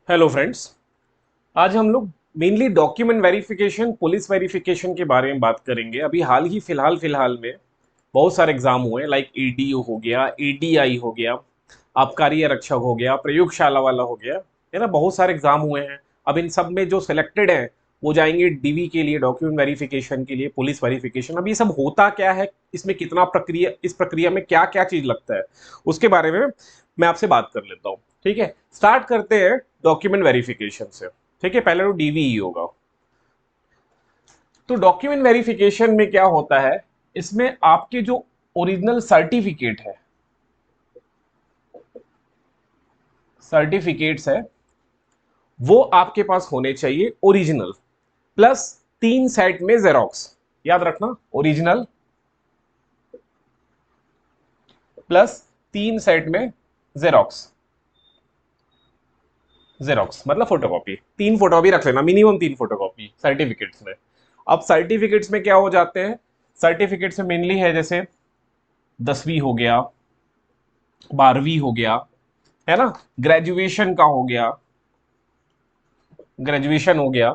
Hello friends. आज हम लोग mainly document verification, police verification के बारे में बात करेंगे। अभी हाल ही फिलहाल में बहुत सारे एग्जाम हुए, लाइक ईडीयू हो गया, ईडीआई हो गया, आबकारी आरक्षक हो गया, प्रयोगशाला वाला हो गया, है ना। बहुत सारे एग्जाम हुए हैं। अब इन सब में जो सिलेक्टेड हैं वो जाएंगे डीवी के लिए, डॉक्यूमेंट वेरिफिकेशन के लिए, पुलिस वेरिफिकेशन। अब ये सब होता क्या है, इसमें कितना प्रक्रिया, इस प्रक्रिया में क्या क्या चीज लगता है, उसके बारे में मैं आपसे बात कर लेता हूँ। ठीक है, स्टार्ट करते हैं डॉक्यूमेंट वेरिफिकेशन से। ठीक है, पहले तो डीवीई होगा। तो डॉक्यूमेंट वेरिफिकेशन में क्या होता है, इसमें आपके जो ओरिजिनल सर्टिफिकेट्स है वो आपके पास होने चाहिए, ओरिजिनल प्लस 3 सेट में जेरोक्स। याद रखना, ओरिजिनल प्लस 3 सेट में जेरोक्स। जेरोक्स मतलब फोटोकॉपी, 3 फोटोकॉपी रख लेना, मिनिमम 3 फोटोकॉपी सर्टिफिकेट्स में। अब सर्टिफिकेट्स में क्या हो जाते हैं, सर्टिफिकेट्स में मेनली है जैसे 10वीं हो गया, 12वीं हो गया, है ना, ग्रेजुएशन का हो गया, ग्रेजुएशन हो गया,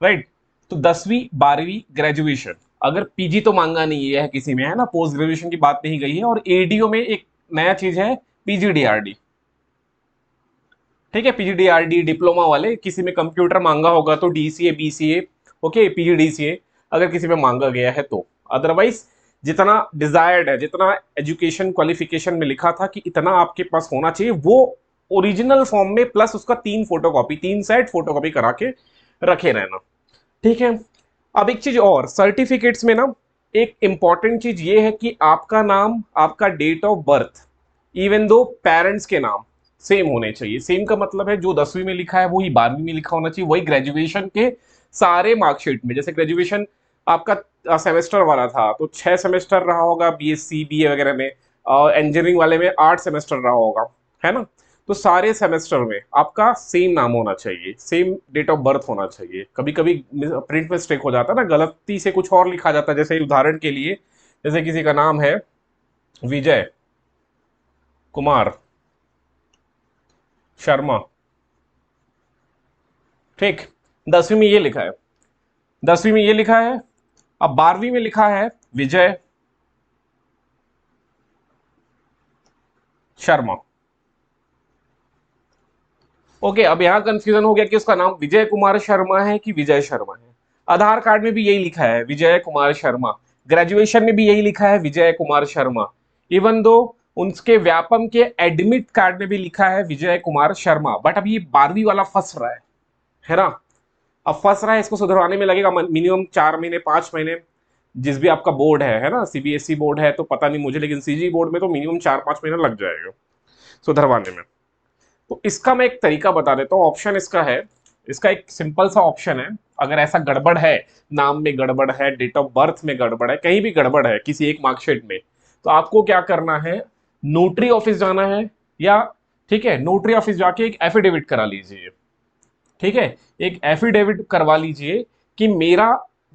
राइट। तो 10वीं 12वीं ग्रेजुएशन, अगर पीजी तो मांगा नहीं है किसी में, है ना, पोस्ट ग्रेजुएशन की बात नहीं गई है। और एडीओ में एक नया चीज है, पीजीडीआरडी। ठीक है, पीजीडीआरडी डिप्लोमा वाले, किसी में कंप्यूटर मांगा होगा तो डीसीए बीसीए, ओके, पीजीडीसीए अगर किसी में मांगा गया है तो। अदरवाइज जितना डिजायर्ड है, जितना एजुकेशन क्वालिफिकेशन में लिखा था कि इतना आपके पास होना चाहिए, वो ओरिजिनल फॉर्म में प्लस उसका 3 फोटोकॉपी, 3 सेट फोटोकॉपी करा के रखे रहना। ठीक है। अब एक चीज और, सर्टिफिकेट्स में ना एक इंपॉर्टेंट चीज ये है कि आपका नाम, आपका डेट ऑफ बर्थ, इवन दो पेरेंट्स के नाम सेम होने चाहिए। सेम का मतलब है जो 10वीं में लिखा है वही 12वीं में लिखा होना चाहिए, वही ग्रेजुएशन के सारे मार्कशीट में। जैसे ग्रेजुएशन आपका सेमेस्टर वाला था तो 6 सेमेस्टर रहा होगा बीएससी बीए वगैरह में, और इंजीनियरिंग वाले में 8 सेमेस्टर रहा होगा, है ना। तो सारे सेमेस्टर में आपका सेम नाम होना चाहिए, सेम डेट ऑफ बर्थ होना चाहिए। कभी कभी प्रिंट मिस्टेक हो जाता है ना, गलती से कुछ और लिखा जाता है। जैसे उदाहरण के लिए, जैसे किसी का नाम है विजय कुमार शर्मा, ठीक, 10वीं में ये लिखा है, 10वीं में ये लिखा है, अब 12वीं में लिखा है विजय शर्मा। ओके, अब यहां कंफ्यूजन हो गया कि उसका नाम विजय कुमार शर्मा है कि विजय शर्मा है। आधार कार्ड में भी यही लिखा है विजय कुमार शर्मा, ग्रेजुएशन में भी यही लिखा है विजय कुमार शर्मा, इवन दो उनके व्यापम के एडमिट कार्ड में भी लिखा है विजय कुमार शर्मा। बट अब ये 12वीं वाला फंस रहा है ना। अब फंस रहा है, इसको सुधरवाने में लगेगा मिनिमम 4 महीने 5 महीने। जिस भी आपका बोर्ड है ना, सीबीएसई बोर्ड है तो पता नहीं मुझे, लेकिन सीजी बोर्ड में तो मिनिमम 4 5 महीना लग जाएगा सुधरवाने में। तो इसका मैं एक तरीका बता देता हूँ, ऑप्शन इसका है, इसका एक सिंपल सा ऑप्शन है। अगर ऐसा गड़बड़ है, नाम में गड़बड़ है, डेट ऑफ बर्थ में गड़बड़ है, कहीं भी गड़बड़ है किसी एक मार्कशीट में, तो आपको क्या करना है, नोटरी ऑफिस जाना है, या ठीक है, नोटरी ऑफिस जाके एक एफिडेविट करा लीजिए। ठीक है, एक एफिडेविट करवा लीजिए कि मेरा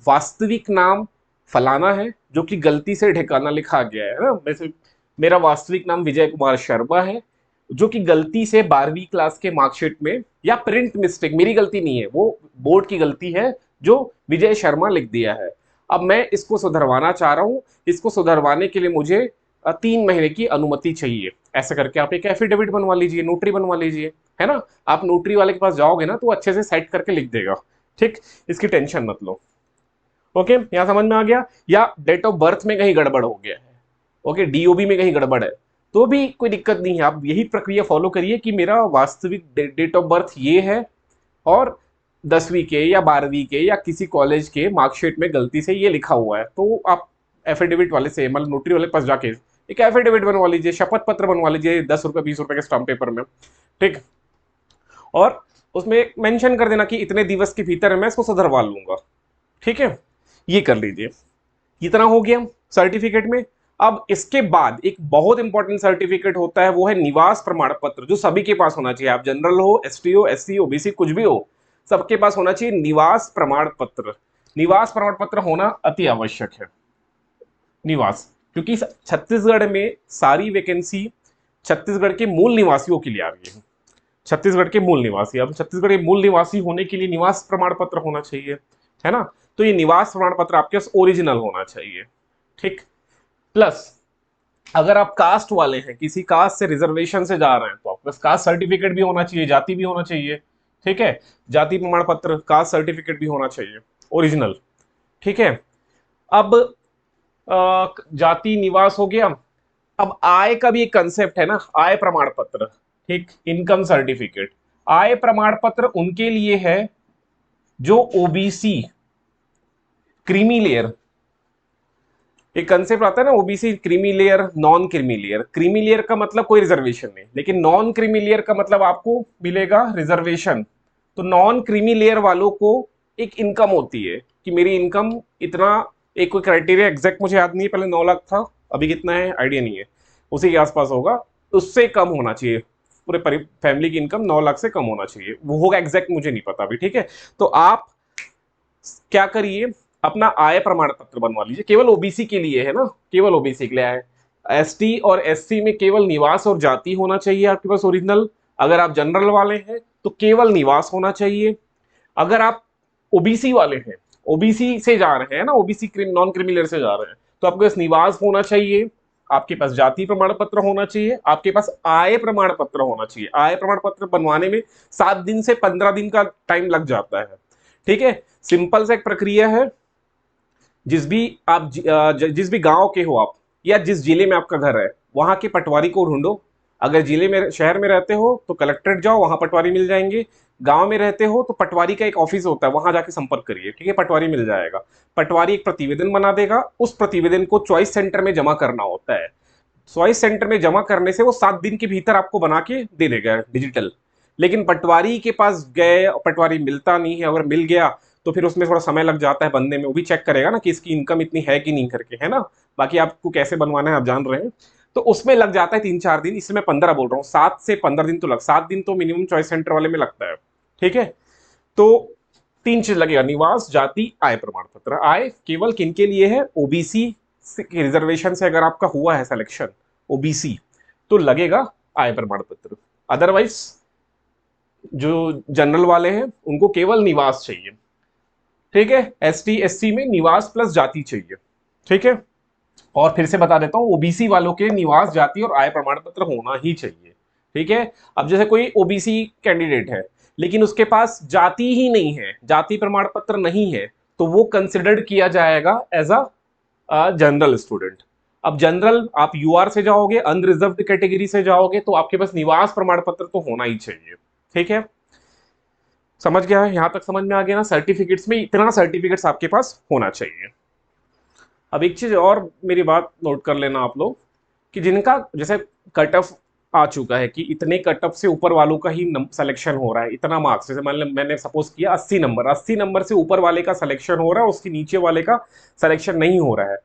वास्तविक नाम फलाना है, जो कि गलती से ठिकाना लिखा गया है ना। वैसे मेरा वास्तविक नाम विजय कुमार शर्मा है, जो कि गलती से 12वीं क्लास के मार्कशीट में, या प्रिंट मिस्टेक, मेरी गलती नहीं है, वो बोर्ड की गलती है जो विजय शर्मा लिख दिया है। अब मैं इसको सुधरवाना चाह रहा हूं, इसको सुधरवाने के लिए मुझे 3 महीने की अनुमति चाहिए। ऐसा करके आप एक एफिडेविट बनवा लीजिए, नोटरी बनवा लीजिए, है ना। आप नोटरी वाले के पास जाओगे ना तो वो अच्छे से सेट करके लिख देगा। ठीक, इसकी टेंशन मत लो। ओके, यहां समझ में आ गया। या डेट ऑफ बर्थ में कहीं गड़बड़ हो गया है, ओके, डीओबी में कहीं गड़बड़ है, तो भी कोई दिक्कत नहीं है। आप यही प्रक्रिया फॉलो करिए कि मेरा वास्तविक डेट ऑफ बर्थ ये है, और 10वीं के या 12वीं के या किसी कॉलेज के मार्कशीट में गलती से ये लिखा हुआ है। तो आप एफिडेविट वाले से, मतलब नोटरी वाले के पास जाके एक एफिडेविट बनवा लीजिए, शपथ पत्र बनवा लीजिए, 10 रुपए 20 रुपए के स्टाम्प पेपर में। ठीक, और उसमें मेंशन कर देना कि इतने दिवस के भीतर मैं इसको सुधरवा लूंगा। ठीक है, ये कर लीजिए। इतना हो गया सर्टिफिकेट में। अब इसके बाद एक बहुत इंपॉर्टेंट सर्टिफिकेट होता है, वो है निवास प्रमाण पत्र, जो सभी के पास होना चाहिए। आप जनरल हो, एसटी हो, एससी, ओबीसी, कुछ भी हो, सबके पास होना चाहिए निवास प्रमाण पत्र। निवास प्रमाण पत्र होना अति आवश्यक है। निवास, क्योंकि छत्तीसगढ़ में सारी वैकेंसी छत्तीसगढ़ के मूल निवासियों के लिए आ रही है। छत्तीसगढ़ के मूल निवासी। अब छत्तीसगढ़ के मूल निवासी होने के लिए निवास प्रमाण पत्र होना चाहिए, है ना। तो ये निवास प्रमाण पत्र आपके पास ओरिजिनल होना चाहिए, ठीक। प्लस अगर आप कास्ट वाले हैं, किसी कास्ट से रिजर्वेशन से जा रहे हैं, तो आपके पास कास्ट सर्टिफिकेट भी होना चाहिए, जाति भी होना चाहिए, ठीक है। जाति प्रमाण पत्र, कास्ट सर्टिफिकेट भी होना चाहिए ओरिजिनल, ठीक है। अब जाति निवास हो गया। अब आय का भी एक कंसेप्ट है ना, आय प्रमाण पत्र, ठीक, इनकम सर्टिफिकेट। आय प्रमाण पत्र उनके लिए है जो ओबीसी क्रीमी लेयर, एक कंसेप्ट आता है ना, OBC creamy layer, non creamy layer. Creamy layer का मतलब कोई रिजर्वेशन नहीं, लेकिन नॉन क्रीमी लेयर का मतलब आपको मिलेगा रिजर्वेशन। तो नॉन क्रीमी लेयर वालों को एक इनकम होती है कि मेरी इनकम इतना, एक कोई क्राइटेरिया एग्जैक्ट मुझे याद नहीं है, पहले 9 लाख था, अभी कितना है आइडिया नहीं है, उसी के आसपास होगा, उससे कम होना चाहिए। पूरे फैमिली की इनकम 9 लाख से कम होना चाहिए, वो होगा एग्जैक्ट मुझे नहीं पता अभी, ठीक है। तो आप क्या करिए, अपना आय प्रमाण पत्र बनवा लीजिए, केवल ओबीसी के लिए है ना, केवल ओबीसी के लिए है। एसटी और एससी में केवल निवास और जाति होना चाहिए आपके पास ओरिजिनल। अगर आप जनरल वाले हैं तो केवल निवास होना चाहिए। अगर आप ओबीसी वाले हैं, ओबीसी से जा रहे हैं ना, ओबीसी नॉन क्रिमिनल से जा रहे हैं, तो आपके पास निवास होना चाहिए, आपके पास जाति प्रमाण पत्र होना चाहिए, आपके पास आय प्रमाण पत्र होना चाहिए। आय प्रमाण पत्र बनवाने में 7 दिन से 15 दिन का टाइम लग जाता है, ठीक है। सिंपल सा एक प्रक्रिया है। जिस भी आप जिस भी गांव के हो आप, या जिस जिले में आपका घर है, वहां के पटवारी को ढूंढो। अगर जिले में, शहर में रहते हो तो कलेक्ट्रेट जाओ, वहां पटवारी मिल जाएंगे। गांव में रहते हो तो पटवारी का एक ऑफिस होता है, वहां जाके संपर्क करिए, ठीक है, पटवारी मिल जाएगा। पटवारी एक प्रतिवेदन बना देगा, उस प्रतिवेदन को चॉइस सेंटर में जमा करना होता है। चॉइस सेंटर में जमा करने से वो 7 दिन के भीतर आपको बना के दे देगा डिजिटल। लेकिन पटवारी के पास गए, पटवारी मिलता नहीं है, अगर मिल गया तो फिर उसमें थोड़ा समय लग जाता है बनने में, वो भी चेक करेगा ना कि इसकी इनकम इतनी है कि नहीं करके, है ना। बाकी आपको कैसे बनवाना है आप जान रहे हैं। तो उसमें लग जाता है 3-4 दिन, इसमें मैं 15 बोल रहा हूँ, 7 से 15 दिन तो 7 दिन तो मिनिमम चॉइस सेंटर वाले में लगता है, ठीक है। तो 3 चीज लगेगा, निवास, जाति, आय प्रमाण पत्र। आय केवल किनके लिए है, ओबीसी रिजर्वेशन से अगर आपका हुआ है सिलेक्शन ओबीसी, तो लगेगा आय प्रमाण पत्र। अदरवाइज जो जनरल वाले हैं उनको केवल निवास चाहिए, ठीक है। एसटी एससी में निवास प्लस जाति चाहिए, ठीक है। और फिर से बता देता हूं, ओबीसी वालों के निवास, जाति और आय प्रमाण पत्र होना ही चाहिए, ठीक है। अब जैसे कोई ओबीसी कैंडिडेट है लेकिन उसके पास जाति ही नहीं है, जाति प्रमाण पत्र नहीं है, तो वो कंसिडर्ड किया जाएगा एज अ जनरल स्टूडेंट। अब जनरल आप यूआर से जाओगे, अनरिजर्व्ड कैटेगरी से जाओगे, तो आपके पास निवास प्रमाण पत्र तो होना ही चाहिए, ठीक है। समझ गया है, यहां तक समझ में आ गया ना। सर्टिफिकेट्स में इतना सर्टिफिकेट्स आपके पास होना चाहिए। अब एक चीज और मेरी बात नोट कर लेना आप लोग, कि जिनका जैसे कट ऑफ आ चुका है कि इतने कट ऑफ से ऊपर वालों का ही सिलेक्शन हो रहा है, इतना मार्क्स, जैसे मान लीजिए मैंने सपोज किया 80 नंबर, 80 नंबर से ऊपर वाले का सिलेक्शन हो रहा है, उसके नीचे वाले का सिलेक्शन नहीं हो रहा है,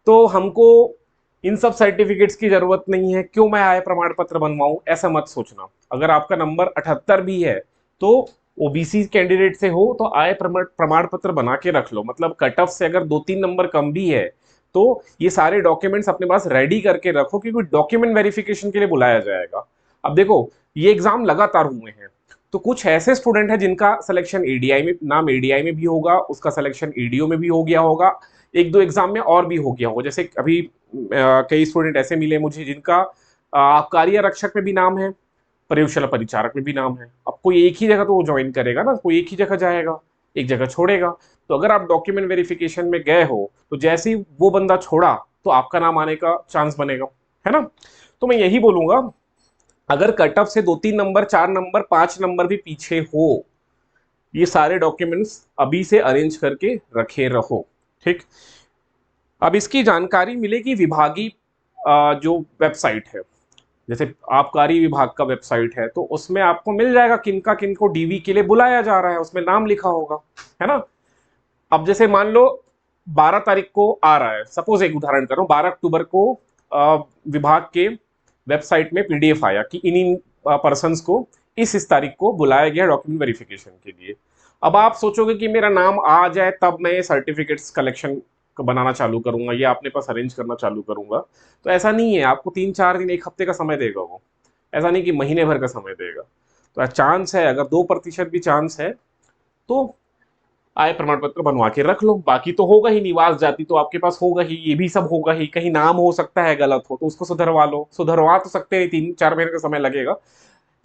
तो हमको इन सब सर्टिफिकेट्स की जरूरत नहीं है, क्यों मैं आय प्रमाण पत्र बनवाऊं, ऐसा मत सोचना। अगर आपका नंबर 78 भी है तो ओबीसी कैंडिडेट से हो तो आय प्रमाण पत्र बना के रख लो, मतलब कट ऑफ से अगर 2-3 नंबर कम भी है तो ये सारे डॉक्यूमेंट्स अपने पास रेडी करके रखो, क्योंकि डॉक्यूमेंट वेरिफिकेशन के लिए बुलाया जाएगा। अब देखो, ये एग्जाम लगातार हुए हैं, तो कुछ ऐसे स्टूडेंट हैं जिनका सिलेक्शन एडीआई में, नाम एडीआई में भी होगा, उसका सिलेक्शन ईडीओ में भी हो गया होगा, एक दो एग्जाम में और भी हो गया होगा। जैसे अभी कई स्टूडेंट ऐसे मिले मुझे जिनका आबकारी आरक्षक में भी नाम है, प्रयोगशाला परिचारक में भी नाम है। अब कोई एक ही जगह तो वो ज्वाइन करेगा ना, कोई एक ही जगह जाएगा, एक जगह छोड़ेगा। तो अगर आप डॉक्यूमेंट वेरिफिकेशन में गए हो तो जैसे ही वो बंदा छोड़ा तो आपका नाम आने का चांस बनेगा, है ना। तो मैं यही बोलूंगा, अगर कट ऑफ से 2-3 नंबर, 4 नंबर, 5 नंबर भी पीछे हो, ये सारे डॉक्यूमेंट्स अभी से अरेंज करके रखे रहो, ठीक। अब इसकी जानकारी मिलेगी विभागीय जो वेबसाइट है, जैसे आबकारी विभाग का वेबसाइट है, तो उसमें आपको मिल जाएगा किनका किनको डीवी के लिए बुलाया जा रहा है, उसमें नाम लिखा होगा, है ना। अब जैसे मान लो 12 तारीख को आ रहा है, सपोज एक उदाहरण कर रहा हूँ, 12 अक्टूबर को विभाग के वेबसाइट में पीडीएफ आया कि इन पर्सन को इस तारीख को बुलाया गया डॉक्यूमेंट वेरिफिकेशन के लिए। अब आप सोचोगे कि मेरा नाम आ जाए तब मैं सर्टिफिकेट्स कलेक्शन बनाना चालू करूंगा या अपने पास अरेंज करना चालू करूंगा, तो ऐसा नहीं है। आपको 3-4 दिन, 1 हफ्ते का समय देगा वो, ऐसा नहीं कि महीने भर का समय देगा। तो चांस है, अगर 2% भी चांस है तो आय प्रमाण पत्र बनवा के रख लो। बाकी तो होगा ही, निवास जाति तो आपके पास होगा ही, ये भी सब होगा ही। कहीं नाम हो सकता है गलत हो तो उसको सुधरवा लो, सुधरवा तो सकते हैं, 3-4 महीने का समय लगेगा।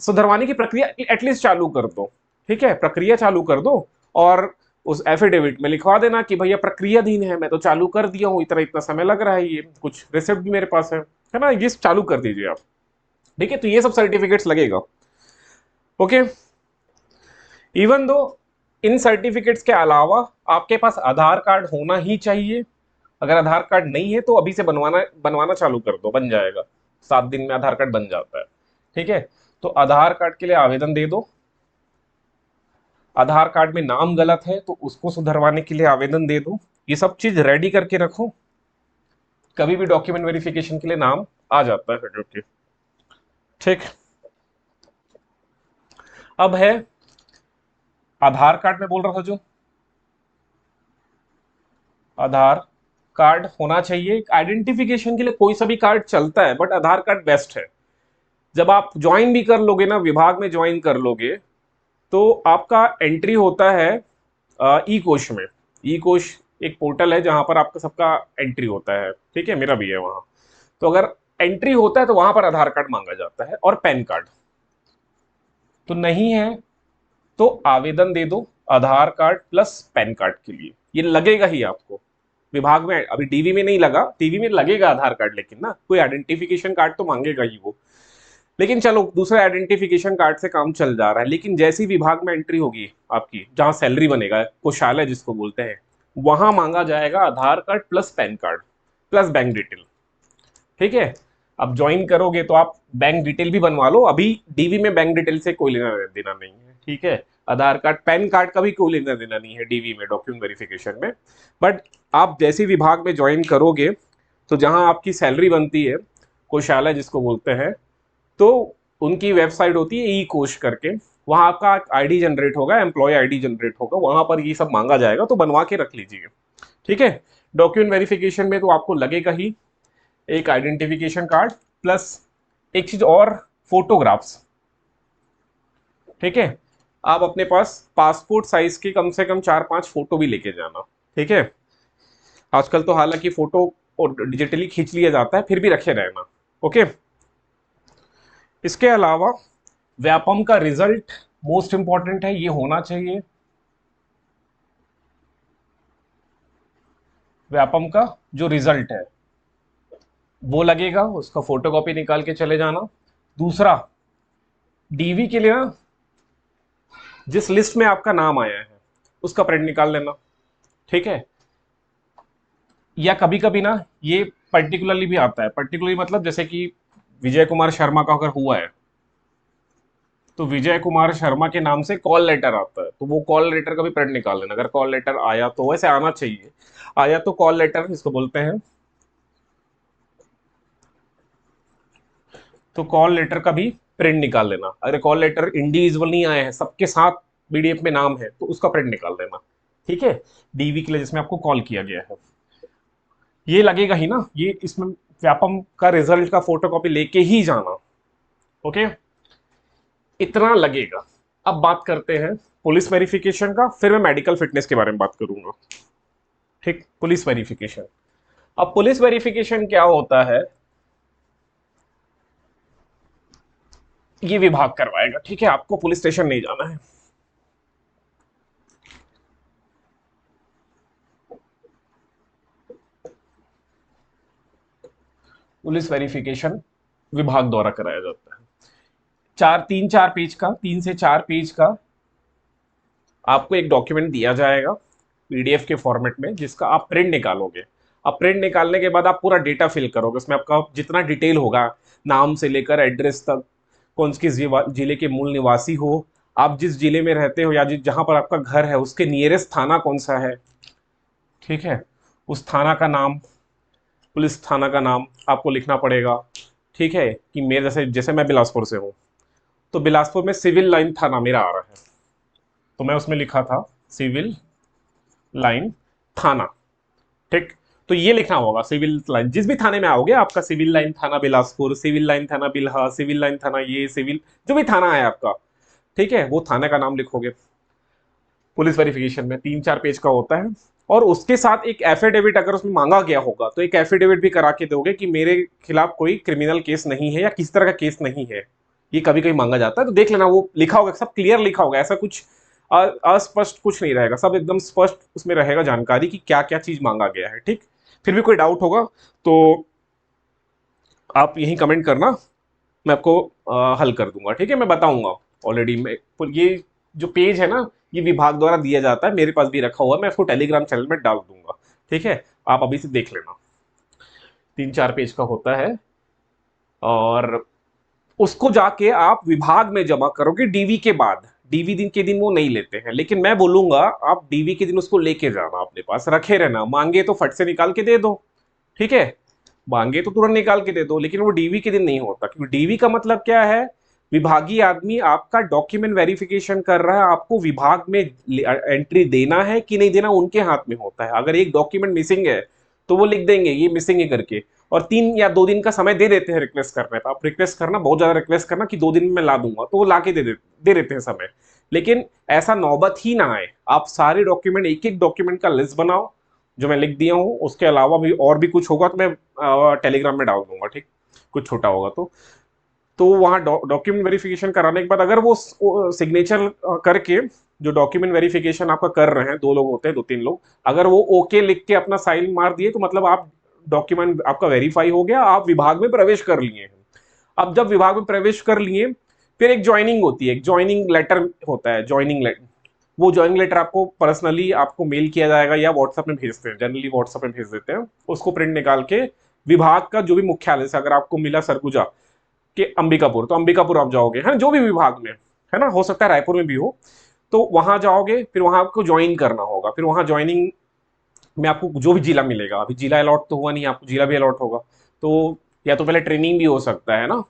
सुधरवाने की प्रक्रिया एटलीस्ट चालू कर दो, ठीक है, प्रक्रिया चालू कर दो। और उस एफिडेविट में लिखवा देना कि भैया प्रक्रियाधीन है, मैं तो चालू कर दिया हूँ, इतना इतना समय लग रहा है, ये कुछ रिसिप्ट भी मेरे पास है ना, ये चालू कर दीजिए आप। ठीक है, तो ये सब सर्टिफिकेट्स लगेगा। ओके, इवन दो इन सर्टिफिकेट्स के अलावा आपके पास आधार कार्ड होना ही चाहिए। अगर आधार कार्ड नहीं है तो अभी से बनवाना बनवाना चालू कर दो, बन जाएगा, 7 दिन में आधार कार्ड बन जाता है। ठीक है, तो आधार कार्ड के लिए आवेदन दे दो। आधार कार्ड में नाम गलत है तो उसको सुधरवाने के लिए आवेदन दे दो। ये सब चीज रेडी करके रखो, कभी भी डॉक्यूमेंट वेरिफिकेशन के लिए नाम आ जाता है। जो कि ठीक, अब है आधार कार्ड में बोल रहा था जो, आधार कार्ड होना चाहिए। आइडेंटिफिकेशन के लिए कोई सा भी कार्ड चलता है, बट आधार कार्ड बेस्ट है। जब आप ज्वाइन भी कर लोगे ना, विभाग में ज्वाइन कर लोगे, तो आपका एंट्री होता है ई कोश में। ई कोश एक पोर्टल है जहां पर आपका सबका एंट्री होता है। ठीक है, मेरा भी है वहां। तो अगर एंट्री होता है तो वहां पर आधार कार्ड मांगा जाता है और पैन कार्ड। तो नहीं है तो आवेदन दे दो आधार कार्ड प्लस पैन कार्ड के लिए, ये लगेगा ही आपको। विभाग में अभी डीवी में नहीं लगा, टीवी में लगेगा आधार कार्ड, लेकिन ना कोई आइडेंटिफिकेशन कार्ड तो मांगेगा ही वो। लेकिन चलो, दूसरा आइडेंटिफिकेशन कार्ड से काम चल जा रहा है। लेकिन जैसी विभाग में एंट्री होगी आपकी, जहां सैलरी बनेगा, कोषालय जिसको बोलते हैं, वहां मांगा जाएगा Aadhaar card plus PAN card plus bank detail. ठीक है, अब ज्वाइन करोगे तो आप बैंक डिटेल भी बनवा लो। अभी डीवी में बैंक डिटेल से कोई लेना देना नहीं है। ठीक है, आधार कार्ड पैन कार्ड का भी कोई लेना देना नहीं है डीवी में, डॉक्यूमेंट वेरिफिकेशन में। बट आप जैसे विभाग में ज्वाइन करोगे तो जहां आपकी सैलरी बनती है, कोषालय जिसको बोलते हैं, तो उनकी वेबसाइट होती है ई कोश करके, वहां आपका आईडी जनरेट होगा, एम्प्लॉय आईडी जनरेट होगा, वहां पर ये सब मांगा जाएगा, तो बनवा के रख लीजिए। ठीक है, डॉक्यूमेंट वेरिफिकेशन में तो आपको लगेगा ही एक आइडेंटिफिकेशन कार्ड प्लस एक चीज और, फोटोग्राफ्स। ठीक है, आप अपने पास पासपोर्ट साइज के कम से कम 4-5 फोटो भी लेके जाना। ठीक है, आजकल तो हालांकि फोटो और डिजिटली खींच लिया जाता है, फिर भी रखे रहना। ओके, इसके अलावा व्यापम का रिजल्ट मोस्ट इंपॉर्टेंट है, ये होना चाहिए। व्यापम का जो रिजल्ट है वो लगेगा, उसका फोटोकॉपी निकाल के चले जाना। दूसरा, डीवी के लिए ना, जिस लिस्ट में आपका नाम आया है उसका प्रिंट निकाल लेना। ठीक है, या कभी कभी ना ये पर्टिकुलरली भी आता है। पर्टिकुलरली मतलब जैसे कि विजय कुमार शर्मा का अगर हुआ है तो विजय कुमार शर्मा के नाम से कॉल लेटर आता है, तो वो कॉल लेटर का भी प्रिंट निकाल लेना। अगर कॉल लेटर आया तो, वैसे आना चाहिए, आया तो कॉल लेटर इसको बोलते हैं, तो कॉल लेटर का भी प्रिंट निकाल लेना। अगर कॉल लेटर इंडिविजुअल नहीं आए हैं, सबके साथ पीडीएफ में नाम है, तो उसका प्रिंट निकाल लेना। ठीक है, डीवी के लिए जिसमें आपको कॉल किया गया है, ये लगेगा ही ना, ये इसमें व्यापम का रिजल्ट का फोटोकॉपी लेके ही जाना। ओके, इतना लगेगा। अब बात करते हैं पुलिस वेरिफिकेशन का, फिर मैं मेडिकल फिटनेस के बारे में बात करूंगा। ठीक, पुलिस वेरिफिकेशन। अब पुलिस वेरिफिकेशन क्या होता है, ये विभाग करवाएगा। ठीक है, आपको पुलिस स्टेशन नहीं जाना है। पुलिस वेरिफिकेशन विभाग द्वारा कराया जाता है। 3-4 पेज का, 3 से 4 पेज का आपको एक डॉक्यूमेंट दिया जाएगा पीडीएफ के फॉर्मेट में, जिसका आप प्रिंट निकालोगे। अब प्रिंट निकालने के बाद आप पूरा डेटा फिल करोगे, उसमें आपका जितना डिटेल होगा, नाम से लेकर एड्रेस तक, कौन किस जिले के मूल निवासी हो, आप जिस जिले में रहते हो या जहां पर आपका घर है उसके नियरेस्ट थाना कौन सा है। ठीक है, उस थाना का नाम, पुलिस थाना का नाम आपको लिखना पड़ेगा। ठीक है, कि मेरे जैसे जैसे मैं बिलासपुर से हूँ, तो बिलासपुर में सिविल लाइन थाना मेरा आ रहा है, तो मैं उसमें लिखा था सिविल लाइन थाना। ठीक, तो ये लिखना होगा सिविल लाइन, जिस भी थाने में आओगे आपका, सिविल लाइन थाना बिलासपुर, सिविल लाइन थाना बिल्हा, सिविल लाइन थाना ये, सिविल जो भी थाना है आपका, ठीक है, वो थाने का नाम लिखोगे पुलिस वेरिफिकेशन में, 3-4 पेज का होता है। और उसके साथ एक एफिडेविट अगर उसमें मांगा गया होगा तो एक एफिडेविट भी करा के दोगे कि मेरे खिलाफ कोई क्रिमिनल केस नहीं है या किस तरह का केस नहीं है। ये कभी कभी मांगा जाता है, तो देख लेना, वो लिखा होगा, सब क्लियर लिखा होगा, ऐसा कुछ अस्पष्ट कुछ नहीं रहेगा, सब एकदम स्पष्ट उसमें रहेगा जानकारी कि क्या क्या चीज मांगा गया है। ठीक, फिर भी कोई डाउट होगा तो आप यही कमेंट करना, मैं आपको हल कर दूंगा। ठीक है, मैं बताऊंगा। ऑलरेडी मैं ये जो पेज है ना, ये विभाग द्वारा दिया जाता है, मेरे पास भी रखा हुआ है, मैं इसको टेलीग्राम चैनल में डाल दूंगा। ठीक है, आप अभी से देख लेना, 3-4 पेज का होता है। और उसको जाके आप विभाग में जमा करोगे डीवी के बाद। डीवी दिन के दिन वो नहीं लेते हैं, लेकिन मैं बोलूंगा आप डीवी के दिन उसको लेके जाना, अपने पास रखे रहना, मांगे तो फट से निकाल के दे दो। ठीक है, मांगे तो तुरंत निकाल के दे दो, लेकिन वो डीवी के दिन नहीं होता, क्योंकि डीवी का मतलब क्या है, विभागीय आदमी आपका डॉक्यूमेंट वेरिफिकेशन कर रहा है, आपको विभाग में एंट्री देना है कि नहीं देना उनके हाथ में होता है। अगर एक डॉक्यूमेंट मिसिंग है तो वो लिख देंगे ये मिसिंग है करके, और 3 या 2 दिन का समय दे देते हैं रिक्वेस्ट करने पर। आप रिक्वेस्ट करना, बहुत ज्यादा रिक्वेस्ट करना कि 2 दिन में ला दूंगा, तो वो ला के दे देते हैं समय। लेकिन ऐसा नौबत ही ना आए, आप सारे डॉक्यूमेंट, एक एक डॉक्यूमेंट का लिस्ट बनाओ जो मैं लिख दिया हूँ, उसके अलावा भी और भी कुछ होगा तो मैं टेलीग्राम में डाल दूंगा। ठीक, कुछ छोटा होगा तो वहाँ डॉक्यूमेंट वेरिफिकेशन कराने के बाद अगर वो सिग्नेचर करके, जो डॉक्यूमेंट वेरिफिकेशन आपका कर रहे हैं, 2 लोग होते हैं, 2-3 लोग, अगर वो ओके लिख के अपना साइन मार दिए तो मतलब आप डॉक्यूमेंट आपका वेरीफाई हो गया, आप विभाग में प्रवेश कर लिए हैं। अब जब विभाग में प्रवेश कर लिए, फिर एक ज्वाइनिंग होती है, एक ज्वाइनिंग लेटर होता है, ज्वाइनिंग लेटर। वो ज्वाइनिंग लेटर आपको पर्सनली आपको मेल किया जाएगा या व्हाट्सएप में भेजते हैं, जनरली व्हाट्सएप में भेज देते हैं। उसको प्रिंट निकाल के विभाग का जो भी मुख्यालय से, अगर आपको मिला सरगुजा के अंबिकापुर, तो अंबिकापुर आप जाओगे, है जो भी विभाग में है ना, हो सकता है रायपुर में भी हो, तो वहां जाओगे, फिर वहां आपको ज्वाइन करना होगा। फिर वहां ज्वाइनिंग में आपको जो भी जिला मिलेगा, अभी जिला अलॉट तो हुआ नहीं, आपको जिला भी अलॉट होगा, तो या तो पहले ट्रेनिंग भी हो सकता है ना,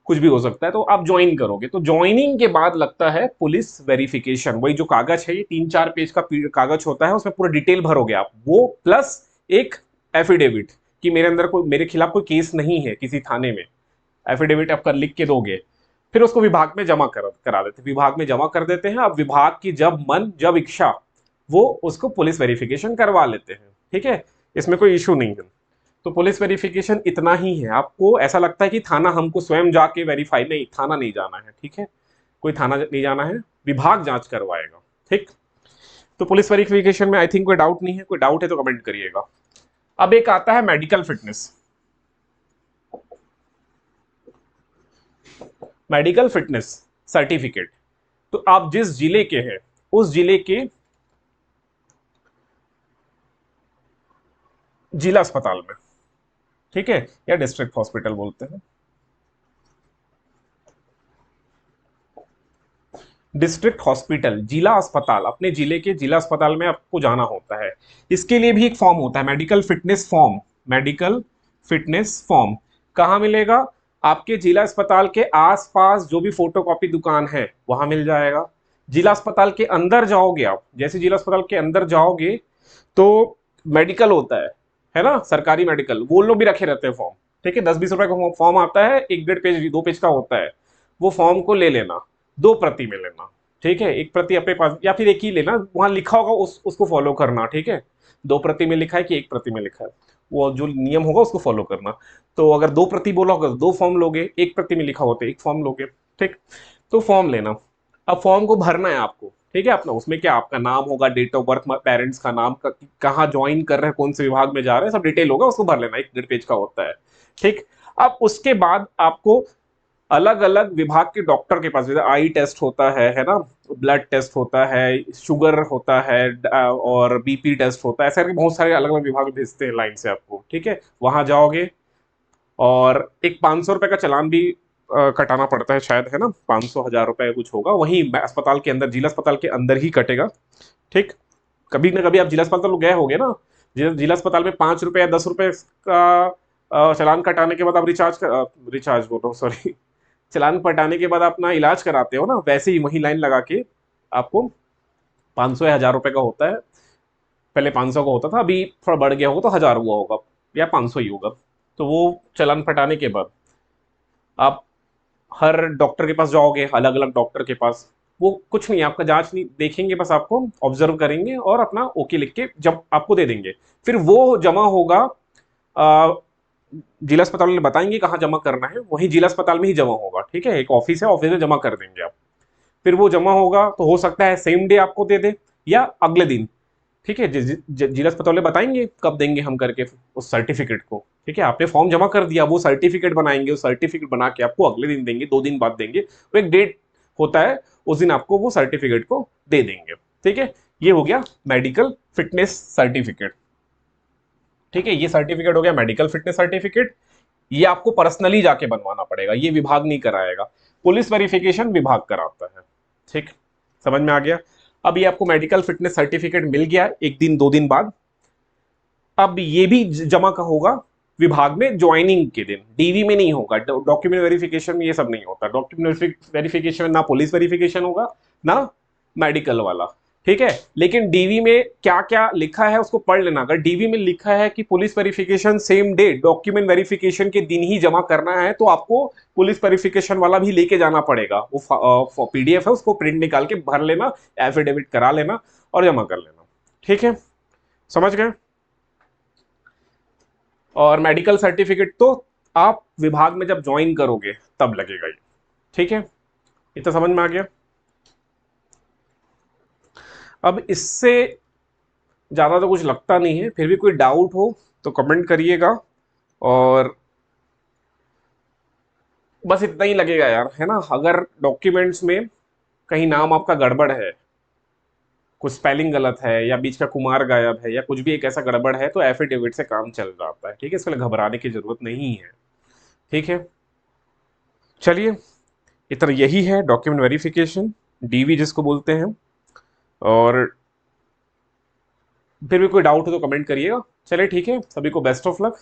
कुछ भी हो सकता है, तो आप ज्वाइन करोगे। तो ज्वाइनिंग के बाद लगता है पुलिस वेरिफिकेशन, वही जो कागज है, ये 3-4 पेज का कागज होता है, उसमें पूरा डिटेल भरोगे आप, वो प्लस एक एफिडेविट कि मेरे अंदर कोई, मेरे खिलाफ कोई केस नहीं है किसी थाने में, एफिडेविट आपका लिख के दोगे। फिर उसको विभाग में जमा करा देते, विभाग में जमा कर देते हैं। अब विभाग की जब मन जब इच्छा, वो उसको पुलिस वेरिफिकेशन करवा लेते हैं। ठीक है, इसमें कोई इशू नहीं है। तो पुलिस वेरिफिकेशन इतना ही है। आपको ऐसा लगता है कि थाना हमको स्वयं जाके वेरीफाई, नहीं, थाना नहीं जाना है। ठीक है, कोई थाना नहीं जाना है, विभाग जांच करवाएगा। ठीक, तो पुलिस वेरिफिकेशन में आई थिंक कोई डाउट नहीं है, कोई डाउट है तो कमेंट करिएगा। अब एक आता है medical fitness. Medical fitness certificate, तो आप जिस जिले के हैं उस जिले के जिला अस्पताल में, ठीक है, या डिस्ट्रिक्ट हॉस्पिटल बोलते हैं, डिस्ट्रिक्ट हॉस्पिटल, जिला अस्पताल, अपने जिले के जिला अस्पताल में आपको जाना होता है। इसके लिए भी एक फॉर्म होता है, medical fitness form. Medical fitness form कहाँ मिलेगा, आपके जिला अस्पताल के आसपास जो भी फोटोकॉपी दुकान है वहां मिल जाएगा। जिला अस्पताल के अंदर जाओगे आप, जैसे जिला अस्पताल के अंदर जाओगे तो मेडिकल होता है ना, सरकारी मेडिकल, वो लोग भी रखे रहते हैं फॉर्म। ठीक है, 10-20 रुपए का फॉर्म आता है, 1-1.5 पेज 2 पेज का होता है। वो फॉर्म को ले लेना, 2 प्रति में लेना। ठीक है, 1 प्रति अपने पास या फिर एक ही लेना, वहां लिखा होगा उसको फॉलो करना। ठीक है, 2 प्रति में लिखा है कि 1 प्रति में लिखा है, वो जो नियम होगा उसको फॉलो करना। तो अगर 2 प्रति बोला होगा तो 2 फॉर्म लोगे, 1 प्रति में लिखा होता है 1 फॉर्म लोगे। ठीक, तो फॉर्म लेना। अब फॉर्म को भरना है आपको। ठीक है, अपना उसमें क्या आपका नाम होगा, डेट ऑफ बर्थ, पेरेंट्स का नाम, कहाँ ज्वाइन कर रहे हैं, कौन से विभाग में जा रहे हैं, सब डिटेल होगा, उसको भर लेना, 1-1.5 पेज का होता है। ठीक, अब उसके बाद आपको अलग अलग विभाग के डॉक्टर के पास, जैसे आई टेस्ट होता है ना, ब्लड टेस्ट होता है, शुगर होता है, और बीपी टेस्ट होता है, ऐसे करके बहुत सारे अलग अलग विभाग भेजते हैं लाइन से आपको। ठीक है, वहां जाओगे और एक 500 रुपए का चालान भी कटाना पड़ता है शायद, है ना, 500-1000 रुपए कुछ होगा, वहीं अस्पताल के अंदर, जिला अस्पताल के अंदर ही कटेगा। ठीक, कभी ना कभी आप जिला अस्पताल गए होंगे ना, जिला अस्पताल में 5 रुपए या 10 रुपए का चालान कटाने के बाद आप रिचार्ज बोल रहा हूँ, सॉरी, चालान कटाने के बाद अपना इलाज कराते हो ना, वैसे ही वही लाइन लगा के आपको 500 या 1000 रुपए का होता है। पहले 500 का होता था, अभी थोड़ा बढ़ गया होगा तो 1000 हुआ होगा या 500 ही होगा। तो वो चालान कटाने के बाद आप हर डॉक्टर के पास जाओगे, अलग अलग डॉक्टर के पास, वो कुछ नहीं आपका जांच नहीं देखेंगे, बस आपको ऑब्जर्व करेंगे और अपना ओके लिख के जब आपको दे देंगे। फिर वो जमा होगा, अ, जिला अस्पताल में बताएंगे कहाँ जमा करना है, वहीं जिला अस्पताल में ही जमा होगा। ठीक है, एक ऑफिस है, ऑफिस में जमा कर देंगे आप। फिर वो जमा होगा तो हो सकता है सेम डे आपको दे दे या अगले दिन। ठीक है, जिला अस्पताल में बताएंगे कब देंगे हम करके उस सर्टिफिकेट को। ठीक है, आपने फॉर्म जमा कर दिया, वो सर्टिफिकेट बनाएंगे, उस सर्टिफिकेट बना के आपको अगले दिन देंगे, 2 दिन बाद देंगे। वो एक डेट होता है, उस दिन आपको वो सर्टिफिकेट को दे देंगे। ठीक है, ये हो गया मेडिकल फिटनेस सर्टिफिकेट। ठीक है, ये सर्टिफिकेट हो गया मेडिकल फिटनेस सर्टिफिकेट। ये आपको पर्सनली जाके बनवाना पड़ेगा, ये विभाग नहीं कराएगा, पुलिस वेरिफिकेशन विभाग कराता है। ठीक, समझ में आ गया। अब ये आपको मेडिकल फिटनेस सर्टिफिकेट मिल गया 1 दिन 2 दिन बाद। अब ये भी जमा का होगा विभाग में ज्वाइनिंग के दिन, डीवी में नहीं होगा। डॉक्यूमेंट वेरिफिकेशन में ये सब नहीं होता। डॉक्यूमेंट वेरिफिकेशन में ना पुलिस वेरिफिकेशन होगा ना मेडिकल वाला। ठीक है, लेकिन डीवी में क्या क्या लिखा है उसको पढ़ लेना। अगर डीवी में लिखा है कि police verification same day, document verification के दिन ही जमा करना है, तो आपको पुलिस वेरिफिकेशन वाला भी लेके जाना पड़ेगा। वो पीडीएफ है, उसको प्रिंट निकाल के भर लेना, एफिडेविट करा लेना और जमा कर लेना। ठीक है, समझ गए। और मेडिकल सर्टिफिकेट तो आप विभाग में जब ज्वाइन करोगे तब लगेगा ये। ठीक है, इतना समझ में आ गया। अब इससे ज्यादा तो कुछ लगता नहीं है, फिर भी कोई डाउट हो तो कमेंट करिएगा। और बस इतना ही लगेगा यार, है ना। अगर डॉक्यूमेंट्स में कहीं नाम आपका गड़बड़ है, कुछ स्पेलिंग गलत है या बीच का कुमार गायब है या कुछ भी एक ऐसा गड़बड़ है, तो एफिडेविट से काम चल जाता है। ठीक है, इसके लिए घबराने की जरूरत नहीं है। ठीक है, चलिए, इतना यही है डॉक्यूमेंट वेरिफिकेशन, डीवी जिसको बोलते हैं। और फिर भी कोई डाउट हो तो कमेंट करिएगा। चलिए ठीक है, सभी को बेस्ट ऑफ लक।